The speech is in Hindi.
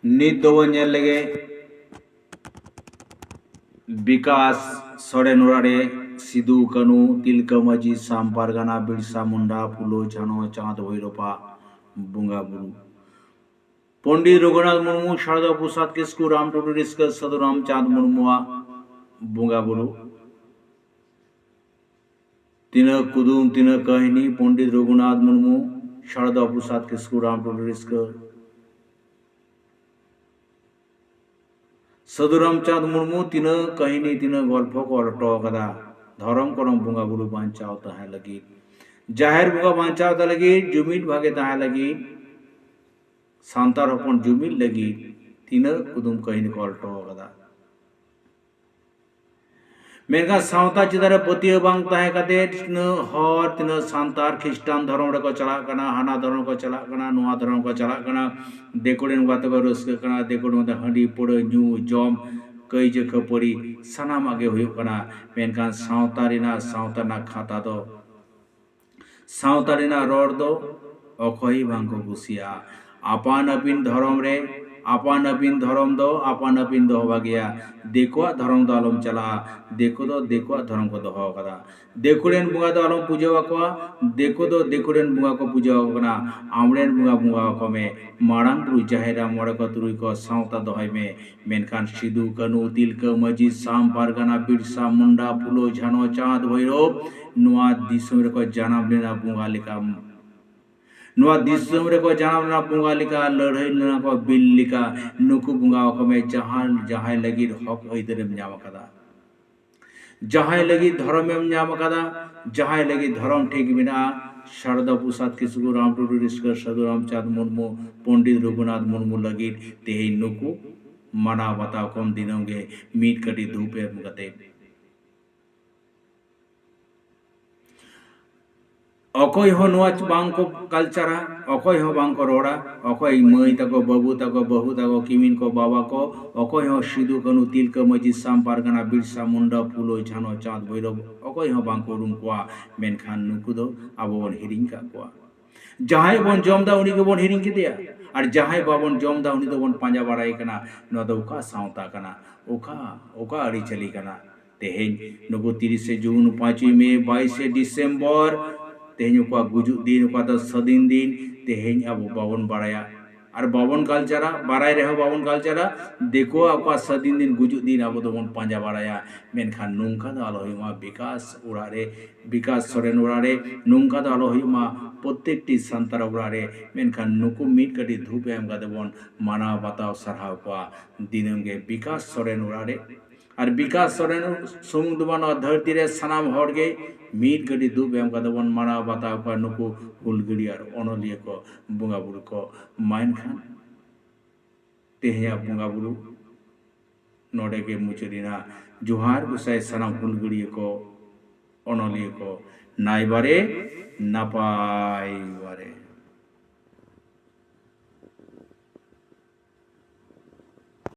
ᱱᱤᱛ ᱫᱚᱵᱚᱱ ᱧᱮᱞ ᱞᱮᱜᱮ विकास सोरेन ओरारे सिदू कानू तिलका माजी साम पारगाना बिरसा मुंडा फुलो झानो चाँद भैरपा बुंगा बुरु पंडित रघुनाथ मुर्मू शारदा प्रसाद किस्कू राम टुडू रिस्कर साधु रामचांद मुर्मुआ बुंगा बुरु तीन कुदुम तीन कहनी पंडित रघुनाथ मुर्मू शारदा प्रसाद किस्कू राम टुडू रिस्कर साधु रामचांद मुर्मू तीन कहनी तीन गल्प को अलटो कदा धरम करम बुंगा बुरु बांचाव तहां लगी जाहिर बुंगा बांचाव लगी जुमिद भागे तहां लगी सांतार हपन जुमिद लगी तीन कुदुम कहनी को अलटो कदा मेनका सावता चिदारे पतियो बांग तहां कते तीन हर तीन सांतार खिस्टान धर्म रे को चला कना हाना धर्म को चला कना नुआ धर्म को चला कना देकोडेन बाते को रस्क कना देकोड मते हंडी पोड़ न्यू जम कई जे खपरी सनाम आगे हुयो कना मेनका सावता रिना सावता ना खाता दो सावता रिना रोड दो अखोई बांग को कुसिया आपान अपिन धर्म रे आपान अपिन धर्म दो आपान अपिन दो बागिया देखो धर्म दो आलम चला देखो धर्म को दो कदा देखुरेन बुंगा दो आलम पूजा को देखो देखुरेन बुंगा को पूजा कना आमरेन बुंगा बुंगा को में मारांग बुरु जाहेरा मोड़े को तुरुई को सावता दोहय में मेनखान सिदू कानू तिलका माजी साम पारगाना बिरसा मुंडा फुलो झानो चाँद भैरव नुआ दिसम रे को जानाम लेना बुंगा लिका नुआ दिसम रे को जानाम लेना बुंगा लिका लड़ाई लेना को बिल लिका नुकु बुंगा को में जहां लगी हक अइदरेम ᱧᱟᱢ कदा जहां लगी धर्म एम ᱧᱟᱢ कदा जहां लगी धर्म ठीक बिना शारदा प्रसाद किस्कू राम टुडू रिस्कर साधु रामचांद मुर्मू पंडित रघुनाथ मुर्मू लगी तेही नुकु माना बाता कम दिनों गे मीट कटी धूप एम कते अकोय हो नुआ बांग को कल्चरा अकोय हो बांग को रोड़ा अकोय मई तको बाबू तको बहु तको किमिन को बाबा को अकोय हो सिदू कानू तिलका माजी साम पारगाना बिरसा मुंडा फुलो झानो चाँद भैरव अकोय हो बांग को रुम कोआ मेनखान नुकु दो आबो बन हिरिंग का कोआ जहां बन जमदा उनी को बन हिरिंग केदिया और जहां बाबन जमदा उनी दो बन पांजा बाड़ाई कना न दो का सावता कना ओका अड़ी चली कना तेहेन नुकु 30 जून 5 मई 22 डिसेम्बर तेहेन को गुजु दिन को तो सदिन दिन तेहेन अब बावन बाड़ाया और बावन कल्चरा बाराय रहे बावन कल्चरा देखो आपका सदिन दिन गुजु दिन अब तो बन पांजा बाड़ाया मेनखान नुंका दो आलो हुमा विकास उड़ारे विकास सोरेन उड़ारे नुंका दो आलो हुमा प्रत्येकटी संतार उड़ारे मेनखान नुकु मीट कटी धूप एम कते बन माना बाताव सरहाव को दिनम गे विकास सोरेन उड़ारे और विकास सोरेन सुमुंग दुबान धरती रे सनाम हर गे मीट गडी धूप एम कते बन माना बाताव को नुकु हुलगड़ी और अनलिया को बुंगा बुरु को माइन खान तेहया बुंगा बुरु नोडे के मुचरिना जोहार गुसाई सनाम हुलगड़ी को अनलिया को नाइबारे नापाई बारे।